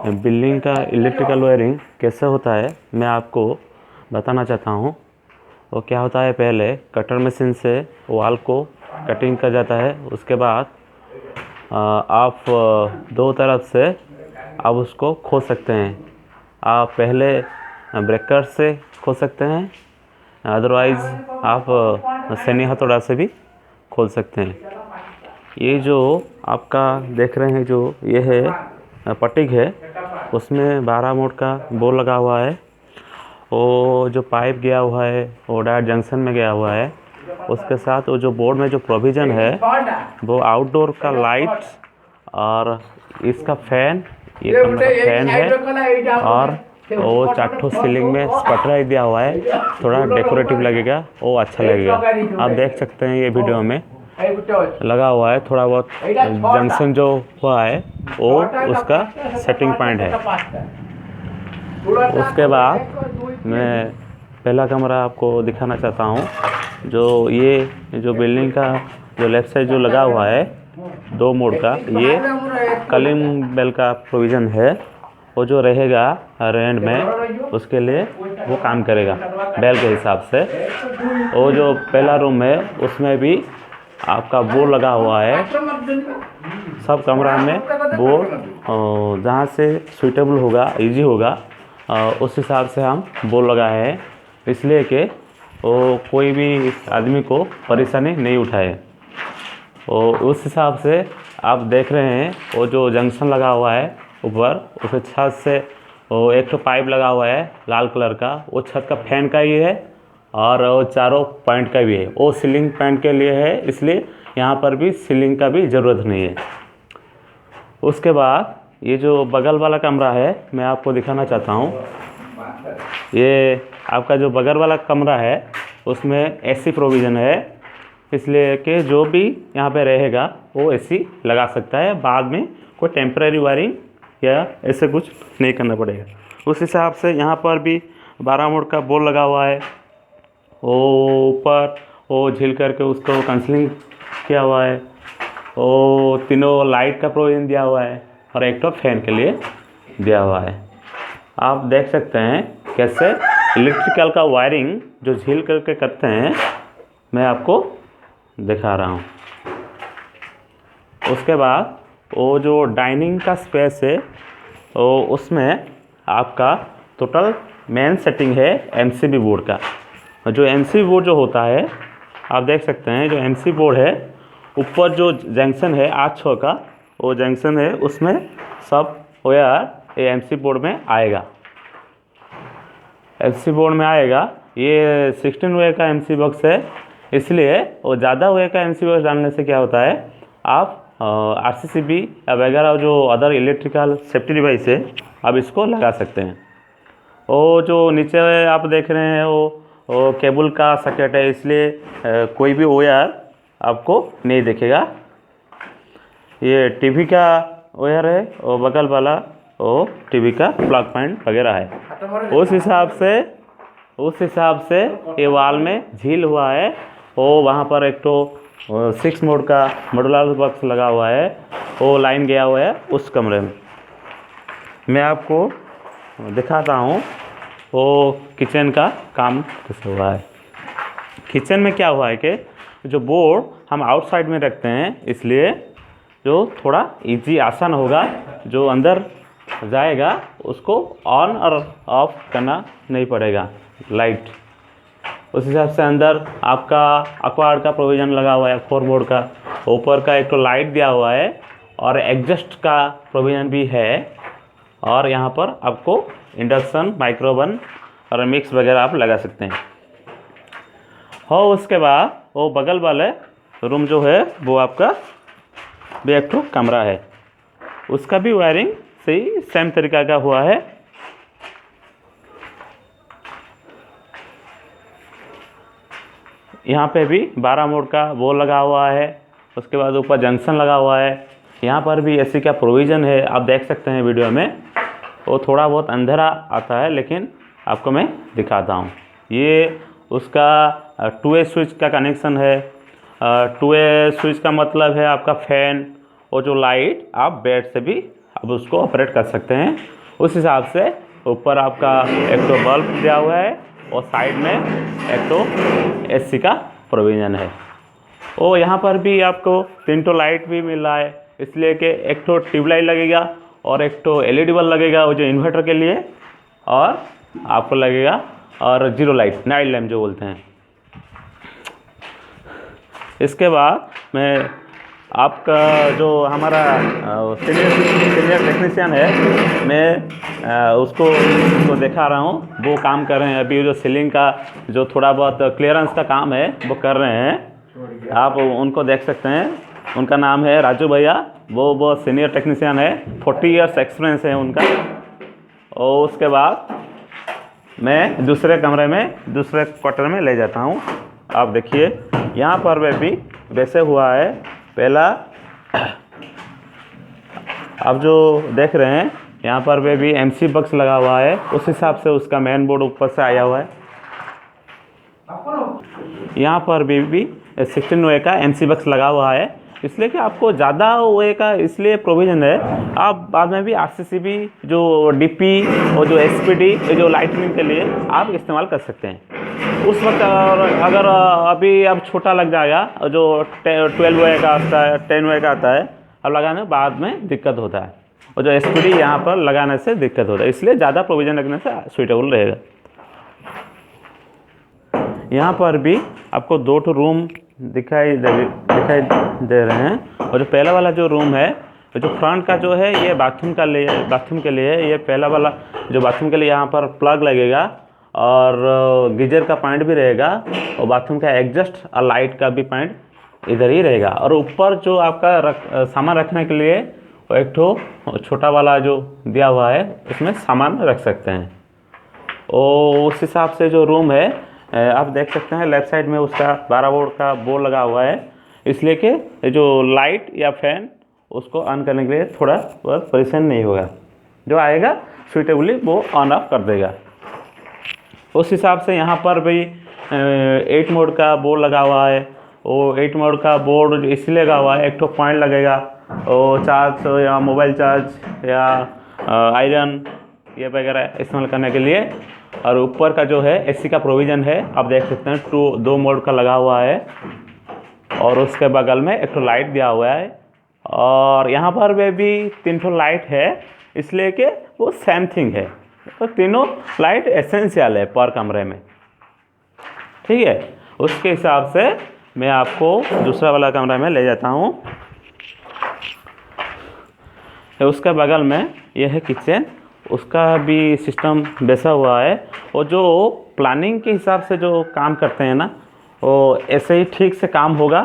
Building का electrical wiring कैसे होता है मैं आपको बताना चाहता हूँ। वो क्या होता है, पहले कटर मशीन से वाल को कटिंग किया जाता है। उसके बाद आप दो तरफ से आप उसको खोल सकते हैं। आप पहले ब्रेकर से खोल सकते हैं, अदरवाइज़ आप सैनी हथौड़ा से भी खोल सकते हैं। ये जो आपका देख रहे हैं, जो ये है पट्टिक है, उसमें 12 वोल्ट का बोर्ड लगा हुआ है। वो जो पाइप गया हुआ है वो डायरेक्ट जंक्शन में गया हुआ है। उसके साथ वो जो बोर्ड में जो प्रोविज़न है वो आउटडोर का लाइट और इसका फैन, ये कमरा का फैन है। और वो चार सीलिंग में स्पॉटलाइट दिया हुआ है, थोड़ा डेकोरेटिव लगेगा, वो अच्छा लगेगा। आप देख सकते हैं ये वीडियो में लगा हुआ है। थोड़ा बहुत जंक्शन जो हुआ है वो उसका सेटिंग पॉइंट है। उसके बाद मैं पहला कमरा आपको दिखाना चाहता हूँ। जो बिल्डिंग का जो लेफ्ट साइड जो लगा हुआ है 2 मोड का, ये कलिंग बेल का प्रोविज़न है। वो जो रहेगा रेंट में, उसके लिए वो काम करेगा बेल के हिसाब से। वो जो पहला रूम है उसमें भी आपका बोर्ड लगा हुआ है। सब कमरा में बोर्ड जहाँ से सूटेबल होगा, इजी होगा, उस हिसाब से हम बोर्ड लगाए हैं, इसलिए कि वो कोई भी आदमी को परेशानी नहीं उठाए। और उस हिसाब से आप देख रहे हैं वो जो जंक्शन लगा हुआ है ऊपर, उस छत से वो एक तो पाइप लगा हुआ है लाल कलर का, वो छत का फैन का ही है और वो चारों पॉइंट का भी है। वो सीलिंग पॉइंट के लिए है, इसलिए यहाँ पर भी सीलिंग का भी ज़रूरत नहीं है। उसके बाद ये जो बगल वाला कमरा है मैं आपको दिखाना चाहता हूँ। ये आपका जो बगल वाला कमरा है उसमें एसी प्रोविज़न है, इसलिए कि जो भी यहाँ पे रहेगा वो एसी लगा सकता है। बाद में कोई टेम्परेरी वायरिंग या ऐसे कुछ नहीं करना पड़ेगा। उस हिसाब से यहाँ पर भी 12 वोल्ट का बोर्ड लगा हुआ है। वो ऊपर वो झील करके उसको कंसलिंग किया हुआ है। वो तीनों लाइट का प्रोविज़न दिया हुआ है और एक तो फैन के लिए दिया हुआ है। आप देख सकते हैं कैसे इलेक्ट्रिकल का वायरिंग जो झील करके करते हैं, मैं आपको दिखा रहा हूँ। उसके बाद वो जो डाइनिंग का स्पेस है वो उसमें आपका टोटल मेन सेटिंग है एमसीबी बोर्ड का। जो एमसीबी बोर्ड जो होता है, आप देख सकते हैं जो एमसीबी बोर्ड है, ऊपर जो जंक्शन है 8-6 का वो जंक्शन है, उसमें सब वायर ये एमसीबी बोर्ड में आएगा। एमसीबी बोर्ड में आएगा। ये 16 वे का एमसीबी बॉक्स है, इसलिए वो ज़्यादा वे का एमसीबी बॉक्स डालने से क्या होता है, आप आरसीसीबी वगैरह जो अदर इलेक्ट्रिकल सेफ्टी डिवाइस है आप इसको लगा सकते हैं। वो जो नीचे आप देख रहे हैं वो केबल का सॉकेट है, इसलिए कोई भी वायर आपको नहीं दिखेगा। ये टीवी का वायर है, वो बगल वाला वो टीवी का प्लग पॉइंट वगैरह है। उस हिसाब से ये वाल में झील हुआ है। वो वहाँ पर एक तो 6 मोड का मॉड्यूलर बॉक्स लगा हुआ है, वो लाइन गया हुआ है उस कमरे में। मैं आपको दिखाता हूँ वो किचन का काम कैसे हुआ है। किचन में क्या हुआ है कि जो बोर्ड हम आउटसाइड में रखते हैं, इसलिए जो थोड़ा इजी आसान होगा। जो अंदर जाएगा उसको ऑन और ऑफ करना नहीं पड़ेगा लाइट। उस हिसाब से अंदर आपका एक्वागार्ड का प्रोविज़न लगा हुआ है 4 वोल्ट का। ऊपर का एक तो लाइट दिया हुआ है और एग्जस्ट का प्रोविज़न भी है। और यहाँ पर आपको इंडक्शन, माइक्रोवन और मिक्स वगैरह आप लगा सकते हैं। और उसके बाद वो बगल वाले रूम जो है वो आपका भी एक तो कमरा है, उसका भी वायरिंग सही सेम तरीका का हुआ है। यहाँ पे भी 12 वोल्ट का वो लगा हुआ है। उसके बाद ऊपर जंक्शन लगा हुआ है। यहाँ पर भी एसी का प्रोविज़न है, आप देख सकते हैं वीडियो में। वो थोड़ा बहुत अंधेरा आता है, लेकिन आपको मैं दिखाता हूँ। ये उसका 2 वे स्विच का कनेक्शन है। 2 वे स्विच का मतलब है आपका फैन और जो लाइट आप बेड से भी अब उसको ऑपरेट कर सकते हैं। उस हिसाब से ऊपर आपका एक तो बल्ब दिया हुआ है और साइड में एक तो एसी का प्रोविज़न है। और यहाँ पर भी आपको 3 तो लाइट भी मिल रहा है, इसलिए कि एक तो ट्यूबलाइट लगेगा और एक तो एलईडी बल्ब लगेगा वो जो इन्वर्टर के लिए, और आपको लगेगा और जीरो लाइट नाइट लैम्प जो बोलते हैं। इसके बाद मैं आपका जो हमारा सीनियर टेक्नीशियन है, मैं उसको दिखा रहा हूँ, वो काम कर रहे हैं अभी। जो सीलिंग का जो थोड़ा बहुत क्लियरेंस का काम है वो कर रहे हैं, आप उनको देख सकते हैं। उनका नाम है राजू भैया, वो सीनियर टेक्नीशियन है, 40 इयर्स एक्सपीरियंस है उनका। और उसके बाद मैं दूसरे कमरे में, दूसरे क्वार्टर में ले जाता हूँ। आप देखिए यहाँ पर भी वैसे हुआ है। पहला आप जो देख रहे हैं यहाँ पर भी एमसी बॉक्स लगा हुआ है, उस हिसाब से उसका मेन बोर्ड ऊपर से आया हुआ है। यहाँ पर भी 16 वे का एमसी बॉक्स लगा हुआ है, इसलिए कि आपको ज़्यादा वे का इसलिए प्रोविज़न है। आप बाद में भी आरसीसीबी जो डीपी और जो एसपीडी जो लाइटनिंग के लिए आप इस्तेमाल कर सकते हैं। उस वक्त अगर अभी अब छोटा लग जाएगा, जो 12 वे का आता है, 10 वे का आता है, अब लगाने बाद में दिक्कत होता है, और जो एसपीडी यहाँ पर लगाने से दिक्कत होता है, इसलिए ज़्यादा प्रोविज़न रखने से सूटेबल रहेगा। यहाँ पर भी आपको 2 रूम दिखाई दे रहे हैं। और जो पहला वाला जो रूम है, जो फ्रंट का जो है, ये बाथरूम के लिए ये पहला वाला जो बाथरूम के लिए यहाँ पर प्लग लगेगा और गीजर का पॉइंट भी रहेगा, और बाथरूम का एग्जस्ट और लाइट का भी पॉइंट इधर ही रहेगा। और ऊपर जो आपका सामान रखने के लिए एक ठो छोटा वाला जो दिया हुआ है, उसमें सामान रख सकते हैं। और उस हिसाब से जो रूम है आप देख सकते हैं, लेफ़्ट साइड में उसका 12 वोल्ट का बोर्ड लगा हुआ है, इसलिए कि जो लाइट या फैन उसको ऑन करने के लिए थोड़ा बहुत परेशान नहीं होगा, जो आएगा सूटेबली वो ऑन ऑफ कर देगा। उस हिसाब से यहाँ पर भी 8 मोड का बोर्ड लगा हुआ है। वो 8 मोड का बोर्ड इसलिए लगा हुआ है, एक तो पॉइंट लगेगा, वो चार्ज या मोबाइल चार्ज या आयरन ये वगैरह इस्तेमाल करने के लिए। और ऊपर का जो है एसी का प्रोविज़न है, आप देख सकते हैं 2 मोड का लगा हुआ है, और उसके बगल में एक तो लाइट दिया हुआ है। और यहाँ पर भी 3 लाइट है, इसलिए कि वो सेम थिंग है, तो तीनों लाइट एसेंशियल है पर कमरे में, ठीक है। उसके हिसाब से मैं आपको दूसरा वाला कमरा में ले जाता हूँ। उसके बगल में यह है किचन, उसका भी सिस्टम वैसा हुआ है। और जो प्लानिंग के हिसाब से जो काम करते हैं ना, वो ऐसे ही ठीक से काम होगा।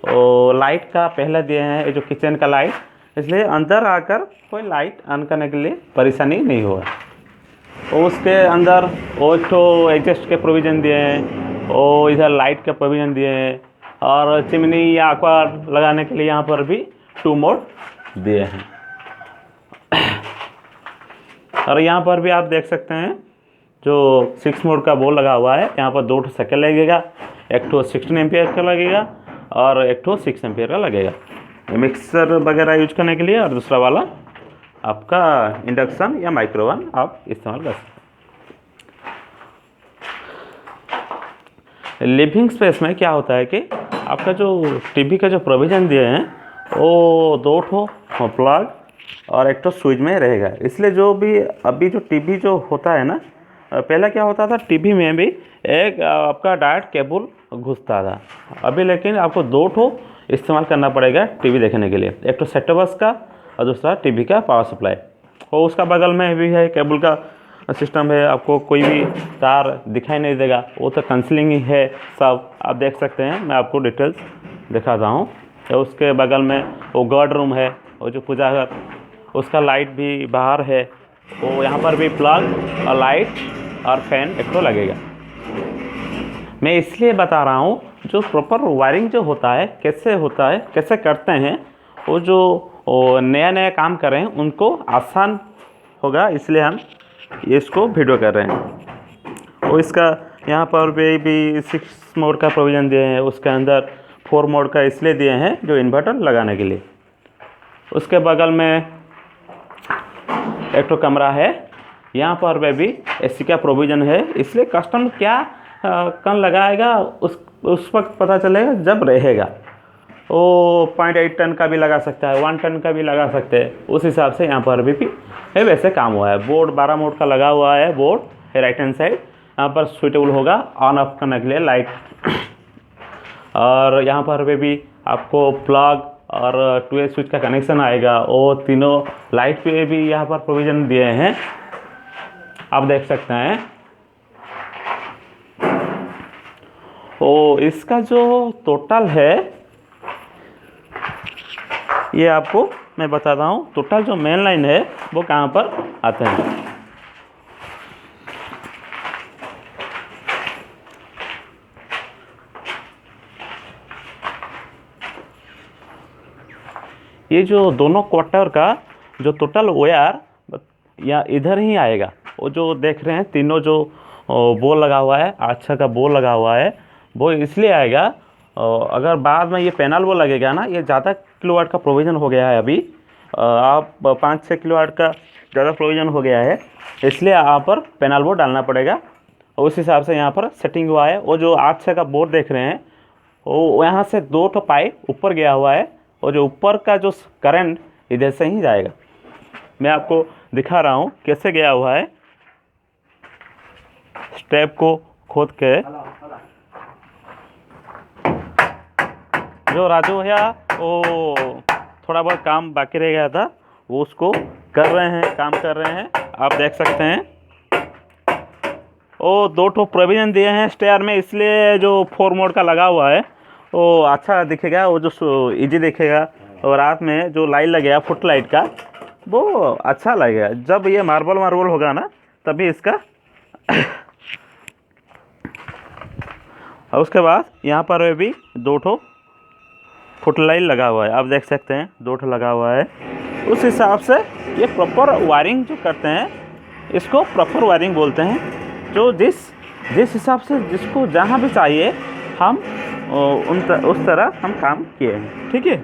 और लाइट का पहले दिए हैं जो किचन का लाइट, इसलिए अंदर आकर कोई लाइट ऑन करने के लिए परेशानी नहीं होगा। और उसके अंदर वो तो एडजस्ट के प्रोविज़न दिए हैं, और इधर लाइट का प्रोविज़न दिए हैं, और चिमनी या एक्वा लगाने के लिए यहाँ पर भी 2 मोड दिए हैं। और यहाँ पर भी आप देख सकते हैं जो 6 मोड का बोर्ड लगा हुआ है, यहाँ पर 2 साइकिल लगेगा, एक तो 16 एम्पियर का लगेगा और एक तो 6 एम्पियर का लगेगा मिक्सर वगैरह यूज करने के लिए। और दूसरा वाला आपका इंडक्शन या माइक्रोवेव आप इस्तेमाल कर सकते हैं। लिविंग स्पेस में क्या होता है कि आपका जो टीवी का जो प्रोविज़न दिए हैं, वो 2 ठो प्लग और एक तो स्विच में रहेगा। इसलिए जो भी अभी जो टीवी जो होता है ना, पहले क्या होता था, टीवी में भी एक आपका डायरेक्ट केबल घुसता था, अभी लेकिन आपको 2 ठो इस्तेमाल करना पड़ेगा टीवी देखने के लिए, एक तो सेट टॉप बॉक्स का और दूसरा टीवी का पावर सप्लाई। और उसका बगल में भी है केबल का सिस्टम है, आपको कोई भी तार दिखाई नहीं देगा, वो तो कंसीलिंग ही है सब, आप देख सकते हैं। मैं आपको डिटेल्स दिखाता हूँ। तो उसके बगल में वो गार्ड रूम है, वो जो पूजा घर, उसका लाइट भी बाहर है। वो यहाँ पर भी प्लग और लाइट और फैन एक तो लगेगा। मैं इसलिए बता रहा हूँ, जो प्रॉपर वायरिंग जो होता है कैसे करते हैं, वो जो नया काम कर रहे हैं उनको आसान होगा, इसलिए हम इसको वीडियो कर रहे हैं। और इसका यहाँ पर भी 6 मोड का प्रोविज़न दिए हैं, उसके अंदर 4 मोड का इसलिए दिए हैं जो इन्वर्टर लगाने के लिए। उसके बगल में एक तो कमरा है, यहाँ पर भी एसी का प्रोविज़न है। इसलिए कस्टमर क्या कौन लगाएगा उस वक्त पता चलेगा जब रहेगा। वो 0.8 टन का भी लगा सकता है, 1 टन का भी लगा सकते हैं, उस हिसाब से यहाँ पर भी है वैसे काम हुआ है। बोर्ड 12 मोड का लगा हुआ है, बोर्ड है राइट हैंड साइड, यहाँ पर स्विटेबल होगा ऑन ऑफ करने के लिए लाइट। और यहाँ पर भी आपको प्लग और 2A स्विच का कनेक्शन आएगा। वो तीनों लाइट पे भी यहाँ पर प्रोविज़न दिए हैं, आप देख सकते हैं। ओ इसका जो टोटल है ये आपको मैं बताता हूँ। टोटल जो मेन लाइन है वो कहाँ पर आते हैं। ये जो दोनों क्वार्टर का जो टोटल वायर या इधर ही आएगा। वो जो देख रहे हैं तीनों जो बोल लगा हुआ है, अच्छा का बोल लगा हुआ है, वो इसलिए आएगा। अगर बाद में ये पैनल वो लगेगा ना, ये ज़्यादा किलोवाट का प्रोविज़न हो गया है अभी। आप 5-6 किलोवाट का ज़्यादा प्रोविज़न हो गया है, इसलिए यहाँ पर पैनल वो डालना पड़ेगा। उस हिसाब से यहाँ पर सेटिंग हुआ है। वो जो 8-6 का बोर्ड देख रहे हैं, वो यहाँ से 2 ठो पाइप ऊपर गया हुआ है, और जो ऊपर का जो करंट इधर से ही जाएगा। मैं आपको दिखा रहा हूँ कैसे गया हुआ है। स्टेप को खोद के जो राजू भैया वो थोड़ा बहुत काम बाकी रह गया था, वो उसको कर रहे हैं, काम कर रहे हैं, आप देख सकते हैं। वो 2 ठो प्रोविज़न दिए हैं स्टेयर में, इसलिए जो 4 मोड का लगा हुआ है वो अच्छा दिखेगा, वो जो इजी दिखेगा। और रात में जो लाइट लगेगा फुट लाइट का, वो अच्छा लगेगा। जब ये मार्बल होगा ना, तभी इसका और उसके बाद यहाँ पर भी 2 ठो फुट लाइट लगा हुआ है, आप देख सकते हैं 2 ठो लगा हुआ है। उस हिसाब से ये प्रॉपर वायरिंग जो करते हैं, इसको प्रॉपर वायरिंग बोलते हैं। जो जिस हिसाब से जिसको जहाँ भी चाहिए हम उस तरह हम काम किए हैं, ठीक है।